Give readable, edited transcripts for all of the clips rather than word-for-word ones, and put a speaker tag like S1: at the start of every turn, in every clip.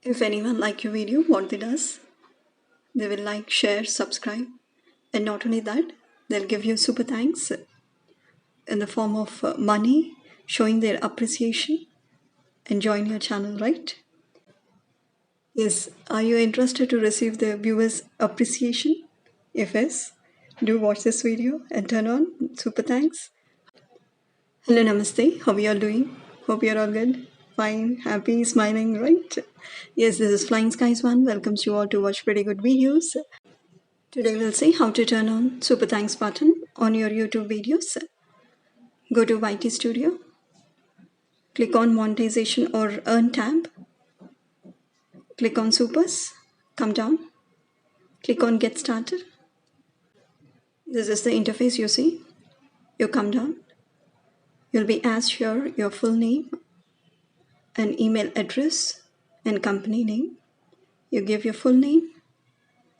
S1: If anyone like your video, what they does, they will like, share, subscribe, and not only that, they'll give you super thanks in the form of money, showing their appreciation and join your channel, right? Yes, are you interested to receive the viewers' appreciation? If yes, do watch this video and turn on super thanks. Hello, namaste. How are you all doing? Hope you're all good, fine, happy, smiling, right? Yes, this is Flying Skies One. Welcomes you all to watch pretty good videos. Today we'll see how to turn on super thanks button on your YouTube videos. Go to YT Studio, click on monetization or earn tab, click on supers, come down, click on get started. This is the interface you see. You come down, you'll be asked here your full name and email address and company name. You give your full name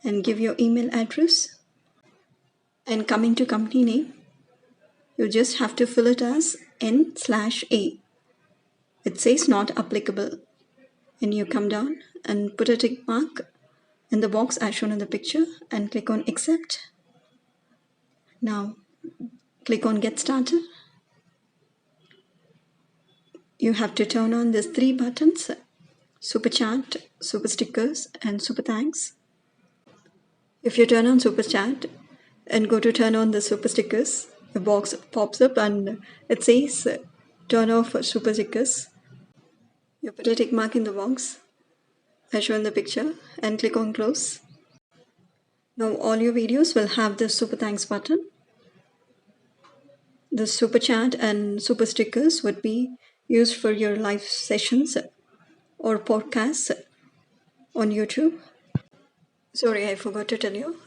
S1: and give your email address, and coming to company name, you just have to fill it as N/A. It says not applicable, and you come down and put a tick mark in the box as shown in the picture and click on accept. Now click on get started. You have to turn on these three buttons: super chat, super stickers, and super thanks. If you turn on super chat and go to turn on the super stickers, the box pops up and it says turn off super stickers. You put a tick mark in the box as shown in the picture and click on close. Now all your videos will have the super thanks button. The super chat and super stickers would be used for your live sessions or podcasts on YouTube. Sorry, I forgot to tell you.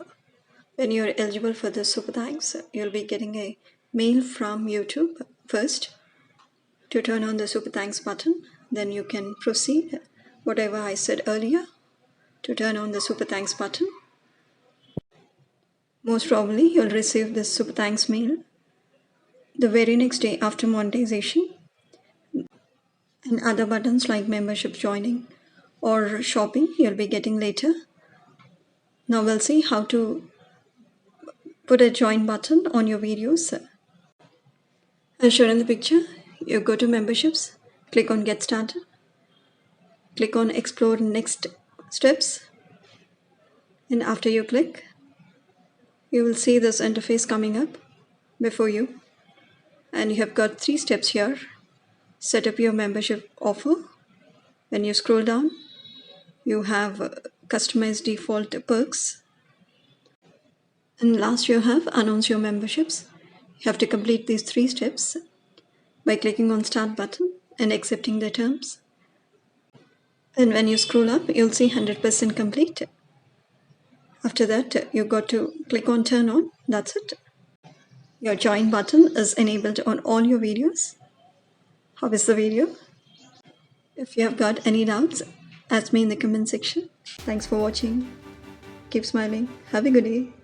S1: When you're eligible for the super thanks, you'll be getting a mail from YouTube first to turn on the super thanks button. Then you can proceed whatever I said earlier to turn on the super thanks button. Most probably you'll receive this super thanks mail the very next day after monetization, and other buttons like membership joining or shopping you'll be getting later. Now we'll see how to put a join button on your videos. As shown in the picture, you go to memberships, click on get started, click on explore next steps, and after you click, you will see this interface coming up before you, and you have got 3 steps here. Set up your membership offer. When you scroll down, you have customized default perks, and last you have announce your memberships. You have to complete these 3 steps by clicking on start button and accepting the terms. And when you scroll up, you'll see 100% complete. After that, you got to click on turn on. That's it. Your join button is enabled on all your videos. How is the video? If you have got any doubts, ask me in the comment section. Thanks for watching. Keep smiling. Have a good day.